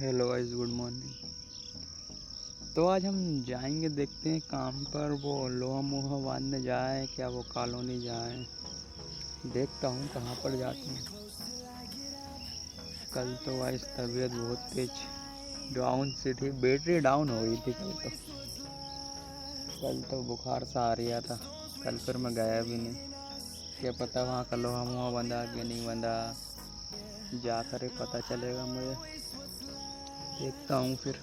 Hello guys, good morning. तो आज हम जाएंगे, देखते हैं काम पर। वो लोहा मोहा बांधने जाए क्या, वो कॉलोनी जाए। देखता हूँ कहाँ पर जाते हैं। कल तो गाइस तबीयत बहुत तेज डाउन सी थी, बैटरी डाउन हो गई थी कल तो बुखार सा आ रहा था। कल फिर मैं गया भी नहीं। क्या पता वहाँ का लोहा मोहा बंधा कि नहीं बंधा, जाकर ही पता चलेगा मुझे। देखता हूँ फिर।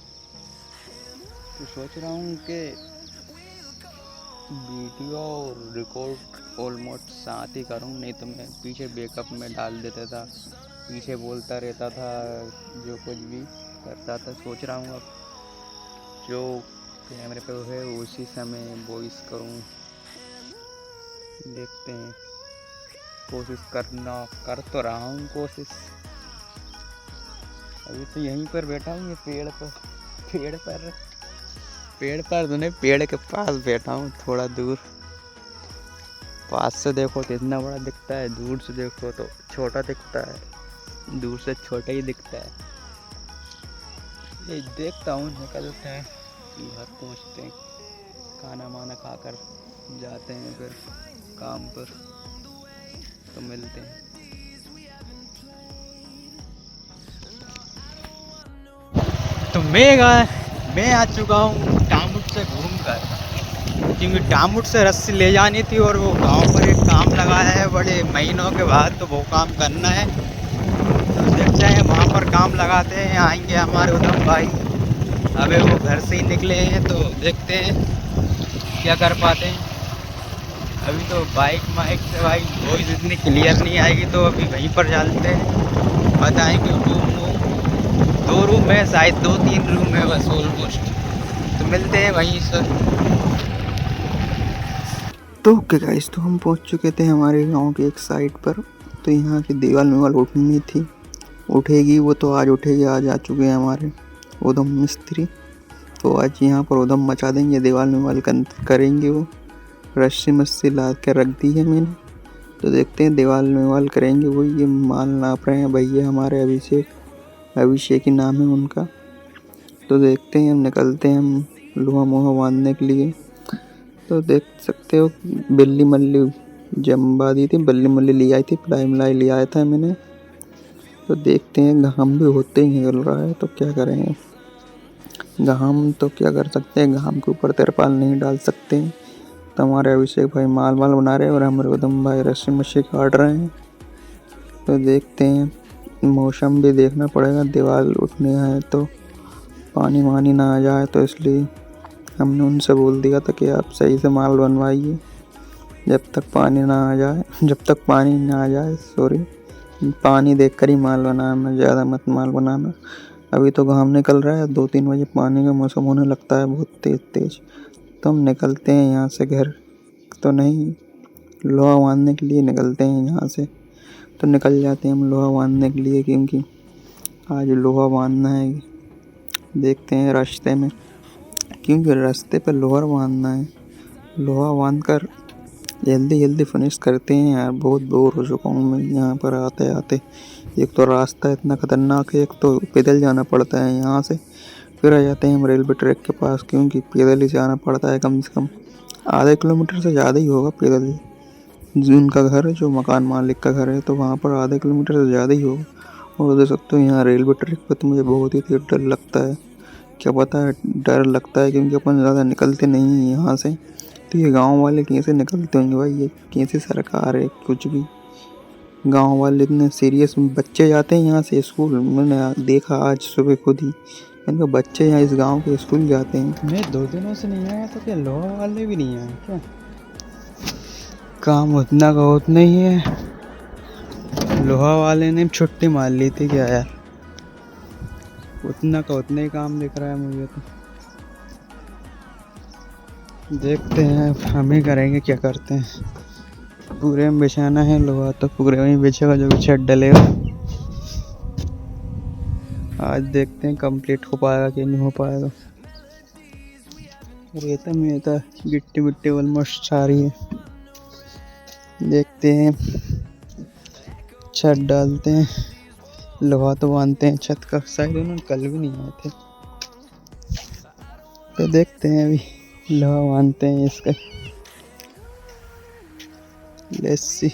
तो सोच रहा हूँ कि वीडियो और रिकॉर्ड ऑलमोस्ट साथ ही करूँ, नहीं तो मैं पीछे बैकअप में डाल देता था, पीछे बोलता रहता था, जो कुछ भी करता था। सोच रहा हूँ अब जो कैमरे पे है उसी समय वॉइस करूँ। देखते हैं, कोशिश कर तो रहा हूँ कोशिश। अभी तो यहीं पर बैठा हूँ, ये पेड़ पर तो नहीं, पेड़ के पास बैठा हूँ, थोड़ा दूर। पास से देखो तो इतना बड़ा दिखता है, दूर से देखो तो छोटा दिखता है। दूर से छोटा ही दिखता है। ये देखता हूँ, निकलते हैं, घर पहुँचते हैं, खाना वाना खाकर जाते हैं फिर काम पर। तो मिलते हैं। तो मैं आ चुका हूँ टामुट से घूम कर, क्योंकि टामुट से रस्सी ले जानी थी और वो गांव पर एक काम लगाया है बड़े महीनों के बाद, तो वो काम करना है। तो देखते हैं, वहाँ पर काम लगाते हैं, आएंगे हमारे उधम भाई। अबे वो घर से ही निकले हैं, तो देखते हैं क्या कर पाते हैं। अभी तो बाइक माइक से भाई वॉइस इतनी क्लियर नहीं आएगी, तो अभी वहीं पर चलते हैं, बताएंगे। दो रूम है शायद, 2-3 रूम है बस ऑलमोस्ट। तो मिलते हैं वहीं से। तो ओके गाइस, तो हम पहुंच चुके थे हमारे गांव के एक साइड पर। तो यहाँ की दीवार उठनी थी, उठेगी वो, तो आज उठेगी। आज आ चुके हैं हमारे उधम मिस्त्री। तो आज यहाँ पर उधम मचा देंगे, दीवार करेंगे वो। रस्सी मस्सी ला के रख दी है मैंने। तो देखते हैं, दीवार करेंगे वो। ये माल नाप रहे हैं भैया हमारे, अभिषेक ही नाम है उनका। तो देखते हैं, हम निकलते हैं हम लोहा मोहा बांधने के लिए। तो देख सकते हो, बिल्ली मल्ली जम्बा दी थी, बल्ली मल्ली ले आई थी, पिलाई मिलाई ले आया था मैंने। तो देखते हैं, घाम भी होते ही निकल रहा है, तो क्या करेंगे। घाम तो क्या कर सकते हैं, घाम के ऊपर तिरपाल नहीं डाल सकते हैं। तो हमारे अभिषेक भाई माल बना रहे हैं और हमारे उधम भाई रस्सी मस्सी काट रहे हैं। तो देखते हैं, मौसम भी देखना पड़ेगा, दीवार उठने आए तो पानी वानी ना आ जाए, तो इसलिए हमने उनसे बोल दिया था कि आप सही से माल बनवाइए, जब तक पानी ना आ जाए, सॉरी, पानी देखकर ही माल बनाना, ज़्यादा मत माल बनाना। अभी तो घाम निकल रहा है, 2-3 बजे पानी का मौसम होने लगता है बहुत तेज़। तो हम निकलते हैं यहाँ से, घर तो नहीं, लोहा बांधने के लिए निकलते हैं यहाँ से। तो निकल जाते हैं हम लोहा बांधने के लिए, क्योंकि आज लोहा बांधना है। देखते हैं रास्ते में, क्योंकि रास्ते पे लोहा बांधना है। लोहा बांध कर जल्दी जल्दी फिनिश करते हैं यार, बहुत बोर हो चुका हूँ मैं यहाँ पर आते आते। एक तो रास्ता इतना ख़तरनाक है, एक तो पैदल जाना पड़ता है यहाँ से। फिर आ जाते हैं हम रेलवे ट्रैक के पास, क्योंकि पैदल ही जाना पड़ता है, कम से कम आधे किलोमीटर से ज़्यादा ही होगा पैदल। उनका घर है, जो मकान मालिक का घर है, तो वहाँ पर आधे किलोमीटर से ज़्यादा ही होगा। और देख सकते हो, यहाँ रेलवे ट्रैक पर तो मुझे बहुत ही तेज डर लगता है। क्या पता है, डर लगता है क्योंकि अपन ज़्यादा निकलते नहीं हैं यहाँ से। तो ये गांव वाले कैसे निकलते होंगे भाई, ये कैसे सरकार है, कुछ भी। गांव वाले इतने सीरियस, बच्चे जाते हैं यहाँ से स्कूल, मैंने देखा आज सुबह खुद ही। इनके बच्चे यहाँ इस गांव के स्कूल जाते हैं। मैं 2 दिनों से नहीं आया, तो क्या लोहा वाले भी नहीं आए क्या? काम उतना का उतना ही है। लोहा वाले ने छुट्टी मार ली थी क्या यार, उतना का उतना ही काम दिख रहा है मुझे तो। देखते हैं, हम ही करेंगे, क्या करते हैं। पूरे में बिछाना है लोहा, तो पूरे में ही बिछेगा, जो भी छत डलेगा। आज देखते हैं कंप्लीट हो पाएगा कि नहीं हो पाएगा। रेता में था, गिट्टी मिट्टी ऑलमोस्ट सारी है। देखते हैं, छत डालते हैं, लोहा तो बांधते हैं छत का, शायद उन्होंने कल भी नहीं आए थे, तो देखते हैं अभी लोहा बांधते हैं इसका। लेट्स सी,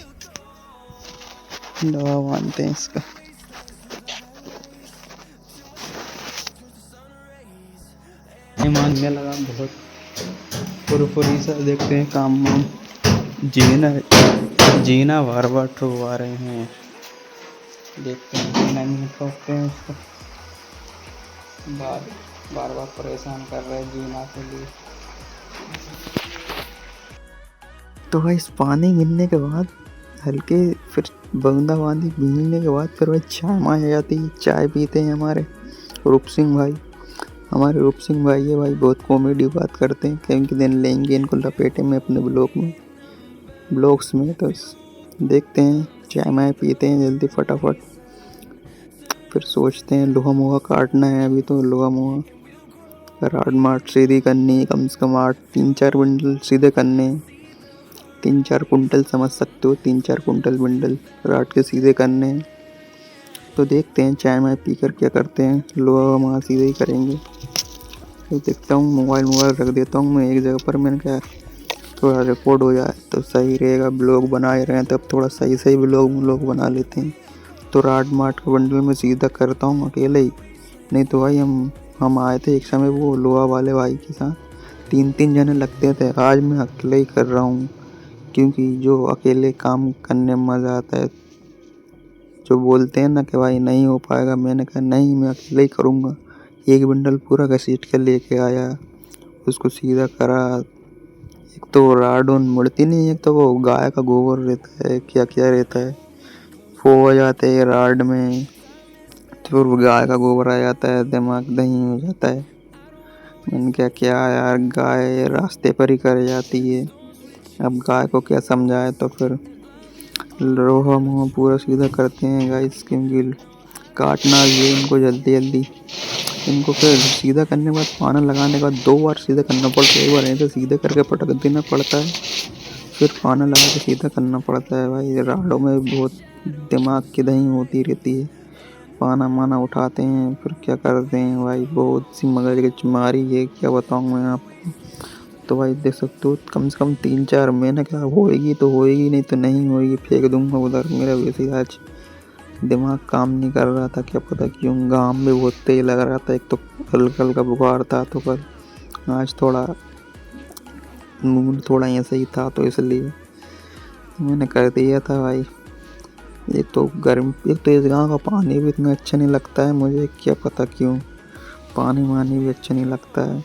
लोहा बांधते हैं इसका। मानने लगा बहुत फुरफुरी सा, देखते हैं काम वाम। जीना बार बार ठोकवा रहे हैं, देखते हैं नहीं ठोकते हैं उसको, बार बार परेशान कर रहे हैं जीना के लिए। तो भाई इस पानी गिरने के बाद हल्के फिर बूंदाबांदी गिरने के बाद फिर भाई चाय माँ आ जाती है। चाय पीते हैं हमारे रूप सिंह भाई, हमारे रूप सिंह भाई है भाई, बहुत कॉमेडी बात करते हैं। क्योंकि दिन लेंगे इनको लपेटे में अपने ब्लॉग्स में, तो देखते हैं चाय माय पीते हैं जल्दी फटाफट। फिर सोचते हैं लोहा मोहा काटना है, अभी तो लोहा मोहा राड माट सीधी करनी है, कम से कम 3-4 बंडल सीधे करने, 3-4 कुंटल समझ सकते हो, 3-4 कुंटल बंडल राड के सीधे करने। तो देखते हैं चाय माय पी कर क्या करते हैं, लोहा मोहा सीधे ही करेंगे। तो देखता हूँ, मोबाइल रख देता हूँ मैं एक जगह पर, मैंने कहा थोड़ा रिकॉर्ड हो जाए तो सही रहेगा। ब्लॉग बनाए रहे हैं तब थोड़ा सही ब्लॉग बना लेते हैं। तो राड माट का बंडल में सीधा करता हूँ अकेले ही, नहीं तो भाई हम आए थे एक समय वो लोहा वाले भाई के साथ, 3-3 जने लगते थे। आज मैं अकेले ही कर रहा हूँ, क्योंकि जो अकेले काम करने में मज़ा आता है। जो बोलते हैं ना कि भाई नहीं हो पाएगा, मैंने कहा नहीं, मैं अकेले ही करूँगा। एक बंडल पूरा घसीट कर लेके आया, उसको सीधा करा। एक तो राडोन मुड़ती नहीं, एक तो वो गाय का गोबर रहता है, क्या क्या रहता है, वो हो जाते हैं राड में, तो फिर वो गाय का गोबर आ जाता है, दिमाग दही हो जाता है। मैंने क्या यार, गाय रास्ते पर ही कर जाती है, अब गाय को क्या समझाए। तो फिर लोहा मोहा पूरा सीधा करते हैं गाइस, क्योंकि काटना भी है इनको जल्दी। इनको फिर सीधा करने के बाद पाना लगाने के बाद 2 बार सीधा करना पड़ता है। एक बार ऐसे सीधे करके पटक देना पड़ता है, फिर पाना लगा के सीधा करना पड़ता है। भाई राडों में बहुत दिमाग की दही होती रहती है, पाना माना उठाते हैं, फिर क्या करते हैं भाई, बहुत सी मगज की चुमारी है, क्या बताऊँ मैं आपको। तो भाई देख सकते हो, कम से कम 3-4 महीने क्या होएगी तो होएगी, नहीं तो नहीं होएगी, फेंक दूंगा उधर। मेरा वैसे आज दिमाग काम नहीं कर रहा था, क्या पता क्यों, घाम भी बहुत तेज लग रहा था, एक तो हल्का बुखार था, तो कल आज थोड़ा मूड थोड़ा ऐसे ही था, तो इसलिए मैंने कर दिया था भाई। एक तो इस गाँव का पानी भी इतना अच्छा नहीं लगता है मुझे, क्या पता क्यों, पानी वानी भी अच्छा नहीं लगता है।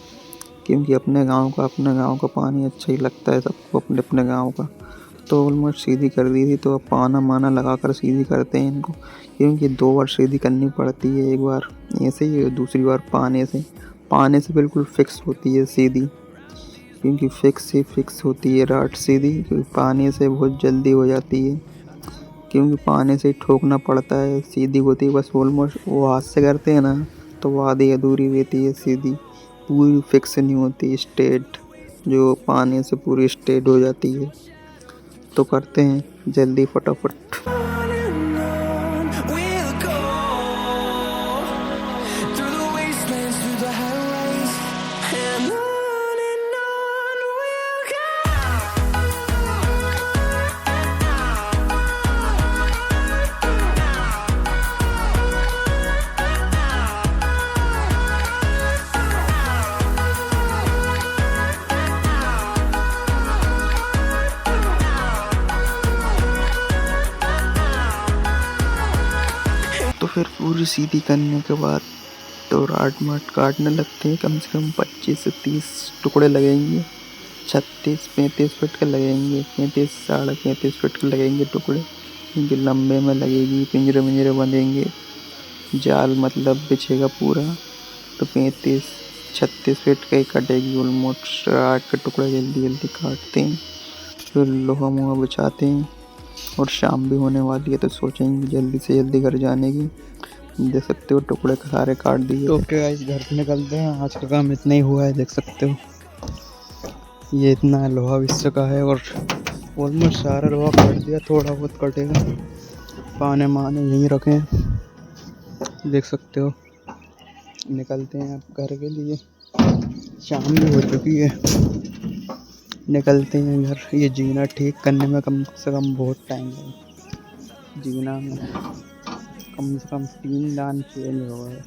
क्योंकि अपने गांव का पानी अच्छा ही लगता है सबको, अपने गांव का। तो ऑलमोस्ट सीधी कर दी थी, तो अब पाना माना लगा कर सीधी करते हैं इनको, क्योंकि 2 बार सीधी करनी पड़ती है, एक बार ऐसे ही, दूसरी बार पाने से बिल्कुल फिक्स होती है सीधी, क्योंकि फिक्स होती है राड सीधी, क्योंकि पानी से बहुत जल्दी हो जाती है, क्योंकि पानी से ठोकना पड़ता है, सीधी होती है बस। ऑलमोस्ट वो हाथ से करते हैं ना, तो वो आधी अधूरी रहती है सीधी, पूरी फिक्स नहीं होती स्ट्रेट, जो पानी से पूरी स्ट्रेट हो जाती है। तो करते हैं जल्दी फटाफट। तो फिर पूरी सीधी करने के बाद तो राड माट काटने लगते हैं, कम से कम 25 से 30 टुकड़े लगेंगे, 36-35 फीट के लगेंगे, 35-35.5 फीट के लगेंगे टुकड़े, क्योंकि लंबे में लगेगी, पिंजरे बंधेंगे, जाल मतलब बिछेगा पूरा, तो 35-36 फीट का ही कटेगी ऑलमोस्ट। राड के टुकड़े जल्दी काटते हैं, फिर लोहा मोहा बिछाते हैं, और शाम भी होने वाली है, तो सोचेंगे जल्दी से जल्दी घर जाने की। देख सकते हो टुकड़े सारे काट दिए। तो ओके गाइस, घर पे निकलते हैं, आज का काम इतना ही हुआ है, देख सकते हो ये इतना लोहा विश्व का है, और ऑलमोस्ट सारा लोहा काट दिया, थोड़ा बहुत कटेगा। पाने माने यहीं रखें, देख सकते हो। निकलते हैं अब घर के लिए, शाम भी हो चुकी है। निकलते हैं घर। ये जीना ठीक करने में कम से कम बहुत टाइम लगा। जीना में कम से कम 3 दान चेंज हो गए।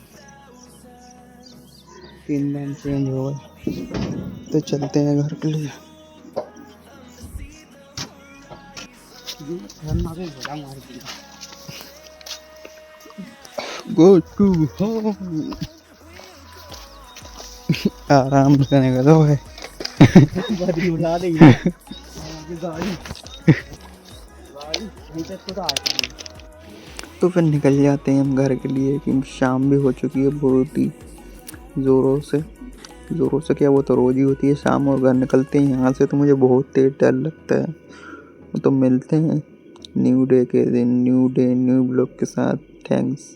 3 दान चेंज हो गए, तो चलते हैं घर के लिए। Go to home. आराम से निकलो भाई। उठा देगी तो फिर निकल जाते हैं हम घर के लिए, क्योंकि शाम भी हो चुकी है बहुत ही ज़ोरों से क्या, वो तो रोज़ ही होती है शाम। और घर निकलते हैं यहाँ से तो मुझे बहुत तेज डर लगता है। तो मिलते हैं न्यू डे के दिन, न्यू डे न्यू ब्लॉग के साथ। थैंक्स।